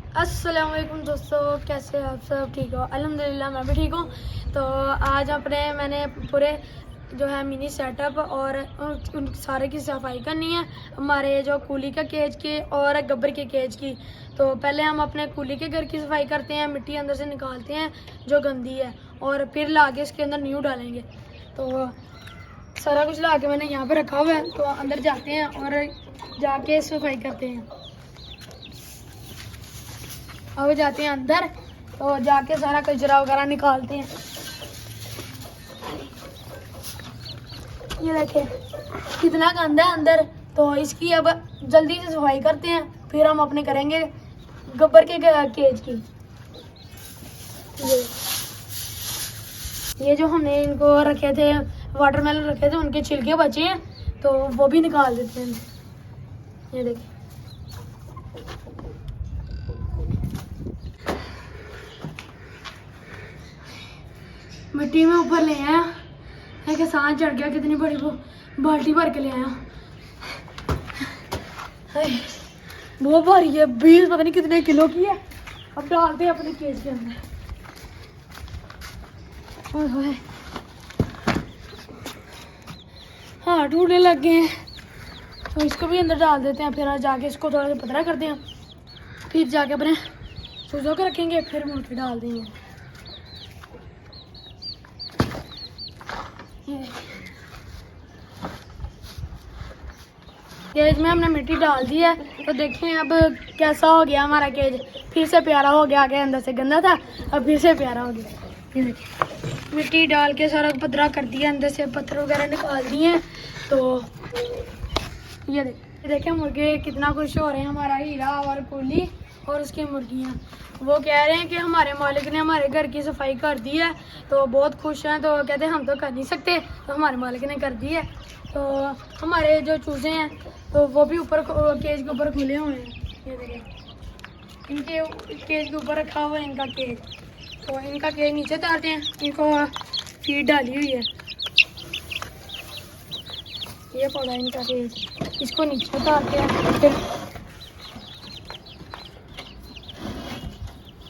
अस्सलाम वालेकुम दोस्तों, कैसे हैं आप सब? ठीक हो? अल्हम्दुलिल्लाह मैं भी ठीक हूँ। तो आज मैंने पूरे जो है मिनी सेटअप और उन सारे की सफाई करनी है, हमारे जो कूली का केज की और गब्बर के केज की। तो पहले हम अपने कूली के घर की सफाई करते हैं, मिट्टी अंदर से निकालते हैं जो गंदी है, और फिर ला के इसके अंदर न्यू डालेंगे। तो सारा कुछ ला के मैंने यहाँ पे रखा हुआ है, तो अंदर जाते हैं और जाके सफाई करते हैं। अब जाते हैं अंदर, तो जाके सारा कचरा वगैरह निकालते हैं। ये देखें कितना गंदा है अंदर, तो इसकी अब जल्दी से सफाई करते हैं, फिर हम अपने करेंगे गब्बर के केज की। ये जो हमने इनको रखे थे, वाटरमेलन रखे थे, उनके छिलके बचे हैं, तो वो भी निकाल देते हैं। ये देखिए मिट्टी में ऊपर ले आया, एक सांस चढ़ गया, कितनी बड़ी वो बाल्टी भर के ले आया। बहुत भारी है, 20 पता नहीं कितने किलो की है। अब डालते हैं अपने केज के अंदर। हाँ टूटने लग गए हैं, तो इसको भी अंदर डाल देते हैं। फिर जाके इसको थोड़ा सा पतला करते हैं, फिर जाके अपने चूज़ों को रखेंगे, फिर मुड़ के डाल देंगे। केज में हमने मिट्टी डाल दी है, तो देखें अब कैसा हो गया हमारा केज। फिर से प्यारा हो गया, आगे अंदर से गंदा था, अब फिर से प्यारा हो गया। ये देखिए मिट्टी डाल के सारा पतला कर दिया, अंदर से पत्थर वगैरह निकाल दिए। तो ये देखें मुर्गे कितना खुश हो रहे हैं, हमारा हीरा और कूली और उसकी मुर्गियाँ। वो कह रहे हैं कि हमारे मालिक ने हमारे घर की सफाई कर दी है, तो बहुत खुश हैं। तो कहते हैं हम तो कर नहीं सकते, तो हमारे मालिक ने कर दी है। तो हमारे जो चूज़े हैं तो वो भी ऊपर केज के ऊपर खुले हुए हैं। ये देखिए इनके केज के ऊपर रखा हुआ है इनका केज, तो इनका केज नीचे उतारते हैं। इनको फीड डाली हुई है, ये पड़ा इनका केज, इसको नीचे उतारते हैं।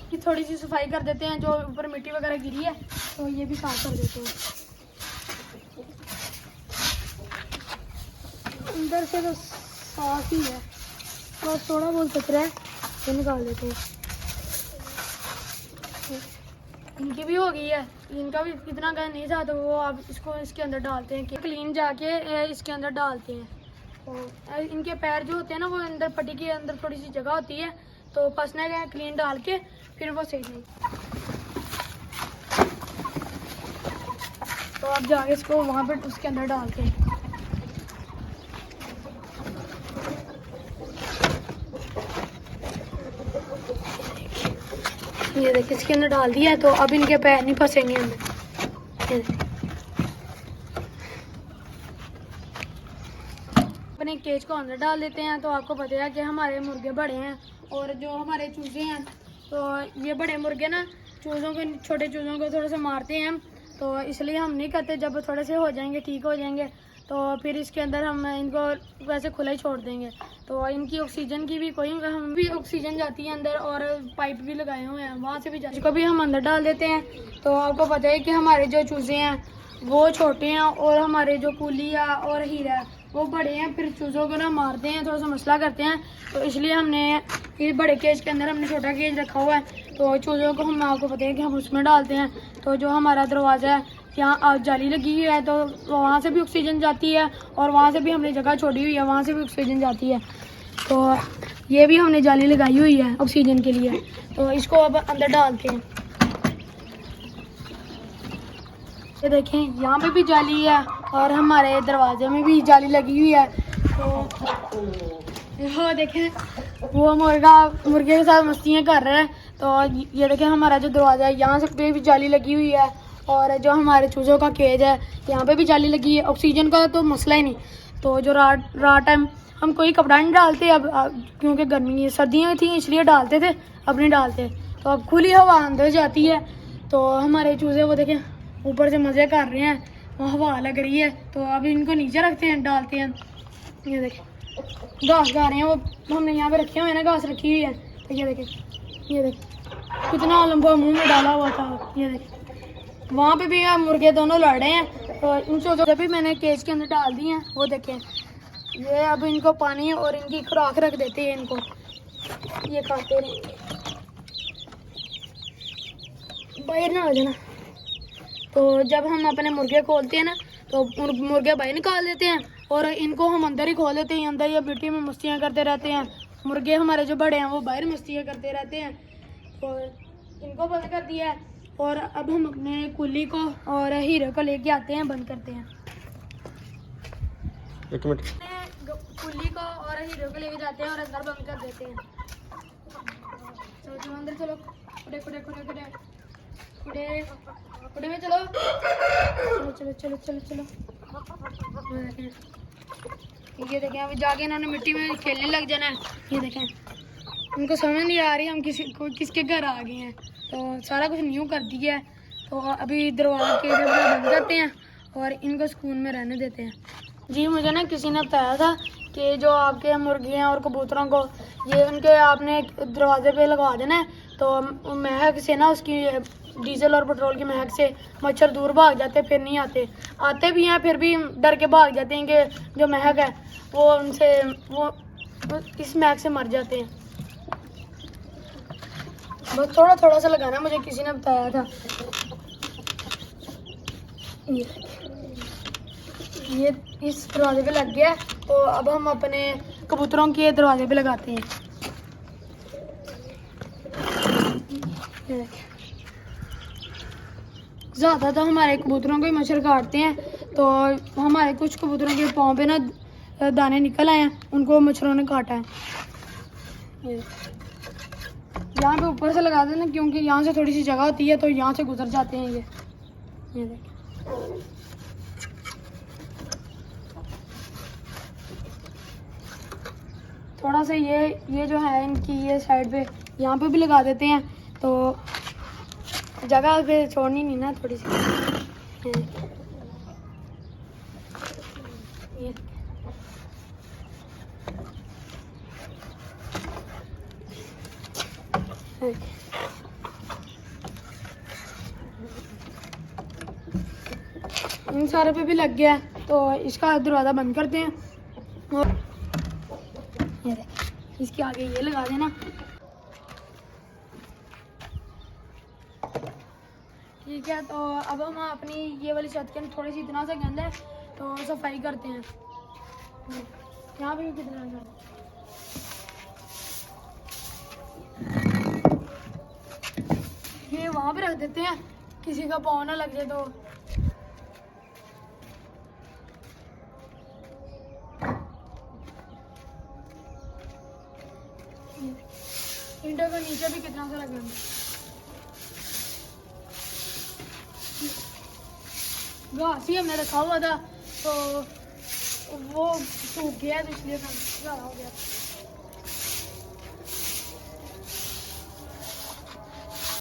फिर थोड़ी सी सफाई कर देते हैं, जो ऊपर मिट्टी वगैरह गिरी है तो ये भी साफ कर देते हैं। अंदर से तो साफ ही है, बस थोड़ा बहुत कचरा है, ये निकाल देते हैं। इनकी भी हो गई है, इनका भी कितना गंद नहीं था, तो वो अब इसको इसके अंदर डालते हैं, क्लीन जाके इसके अंदर डालते हैं। तो इनके पैर जो होते हैं ना, वो अंदर पट्टी के अंदर थोड़ी सी जगह होती है, तो फंसने गए क्लीन डाल के फिर वो सही नहीं। तो अब जाके इसको वहाँ पे उसके अंदर डालते हैं। ये देखिए इसके अंदर डाल दिया है, तो अब इनके पैर नहीं फंसेंगे अंदर। अपने केज को अंदर डाल देते हैं। तो आपको पता है कि हमारे मुर्गे बड़े हैं, और जो हमारे चूज़े हैं, तो ये बड़े मुर्गे ना चूज़ों को, छोटे चूज़ों को थोड़ा सा मारते हैं हम, तो इसलिए हम नहीं करते। जब थोड़े से हो जाएंगे, ठीक हो जाएंगे, तो फिर इसके अंदर हम इनको वैसे खुला ही छोड़ देंगे। तो इनकी ऑक्सीजन की भी कोई, हम भी ऑक्सीजन जाती है अंदर, और पाइप भी लगाए हुए हैं, वहाँ से भी इसको भी हम अंदर डाल देते हैं। तो आपको पता है कि हमारे जो चूज़े हैं वो छोटे हैं, और हमारे जो कूलिया और हीरा है वो बड़े हैं। फिर चूज़ों को ना मारते हैं, थोड़ा सा मसला करते हैं, तो इसलिए हमने ये बड़े केज के अंदर हमने छोटा केज रखा हुआ है। तो चूज़ों को हम, आपको पता है कि हम उसमें डालते हैं। तो जो हमारा दरवाज़ा है, यहाँ जाली लगी हुई है, तो वहाँ से भी ऑक्सीजन जाती है, और वहाँ से भी हमने जगह छोड़ी हुई है, वहाँ से भी ऑक्सीजन जाती है। तो ये भी हमने जाली लगाई हुई है ऑक्सीजन के लिए। तो इसको अब अंदर डालते हैं। ये देखें यहाँ पे भी जाली है, और हमारे दरवाजे में भी जाली लगी हुई है। तो वो देखें वो मुर्गे के साथ मस्तियाँ कर रहे हैं। तो ये देखें हमारा जो दरवाज़ा है, यहाँ से भी जाली लगी हुई है, और जो हमारे चूज़ों का केज है यहाँ पे भी जाली लगी है। ऑक्सीजन का तो मसला ही नहीं। तो जो रात टाइम हम कोई कपड़ा नहीं डालते अब, क्योंकि गर्मी सर्दियाँ थी इसलिए डालते थे, अब नहीं डालते। तो अब खुली हवा अंदर जाती है, तो हमारे चूज़े वो देखें ऊपर से मज़े कर रहे हैं, वहाँ हवा लग रही है। तो अब इनको नीचे रखते हैं, डालते हैं। ये देखें घास खा रहे हैं, वो हमने यहाँ पे रखे हुए हैं ना, घास रखी हुई है। तो ये देखें ये देख कितना लंबा मुंह में डाला हुआ था। ये देख वहाँ पे भी मुर्गे दोनों लड़ रहे हैं। तो इन चूज़ों भी मैंने केज के अंदर डाल दी हैं। वो देखें ये अब इनको पानी और इनकी खुराक रख देते हैं, इनको ये खाते रहेंगे, बाहर ना आ जाना। तो जब हम अपने मुर्गे खोलते हैं ना तो मुर्गे बाहर निकाल देते हैं और इनको हम अंदर ही खोल देते हैं। अंदर ये मिट्टी में मस्तियाँ करते रहते हैं। मुर्गे हमारे जो बड़े हैं वो बाहर मस्तियाँ करते रहते हैं। तो इनको बंद कर दिया है और अब हम अपने कुल्ली को और हीरो को लेके आते हैं, बंद करते हैं। एक मिनट, कुल्ली को और हीरो को लेके जाते हैं और अंदर बंद कर देते हैं। चलो चलो अंदर चलो, कुड़े कुड़े कुड़े कुड़े कुड़े कुड़े में चलो चलो चलो चलो चलो चलो। ये देखें अभी जाके इन्होंने मिट्टी में खेलने लग जाना है। ये देखें उनको समझ नहीं आ रही हम किसके घर आ गए हैं। तो सारा कुछ न्यू कर दिया है। तो अभी दरवाजे के बंद करते हैं और इनको सुकून में रहने देते हैं। जी मुझे ना किसी ने बताया था कि जो आपके मुर्गियाँ हैं और कबूतरों को ये उनके आपने दरवाजे पे लगा देना है। तो महक से ना उसकी डीजल और पेट्रोल की महक से मच्छर दूर भाग जाते, फिर नहीं आते भी हैं, फिर भी डर के भाग जाते हैं कि जो महक है वो उनसे वो इस महक से मर जाते हैं। बस थोड़ा थोड़ा सा लगाना, मुझे किसी ने बताया था। ये इस दरवाजे पे लग गया। तो अब हम अपने कबूतरों के दरवाजे पे लगाते हैं। ज़्यादा तो हमारे कबूतरों को ही मच्छर काटते हैं। तो हमारे कुछ कबूतरों के पाँव पे ना दाने निकल आए हैं, उनको मच्छरों ने काटा है। यहाँ पे ऊपर से लगा देना क्योंकि यहाँ से थोड़ी सी जगह होती है तो यहाँ से गुजर जाते हैं ये देखें। थोड़ा सा ये जो है इनकी ये साइड पे यहाँ पे भी लगा देते हैं। तो जगह पे छोड़नी नहीं ना थोड़ी सी। ये इन सारे पे भी लग गया है। तो इसका दरवाज़ा बंद करते हैं और ये इसके आगे ये लगा देना। ठीक है। तो अब हम अपनी ये वाली छत के थोड़ी सी इतना सा गंदा है तो सफाई करते हैं। यहाँ पे भी कितना गंदा, ये वहाँ पे रख देते हैं किसी का पाँव ना लग जाए। तो इंटर के नीचे भी कितना सा लगा, घास ही हमने रखा हुआ था तो वो सूख गया तो इसलिए ज़्यादा हो गया।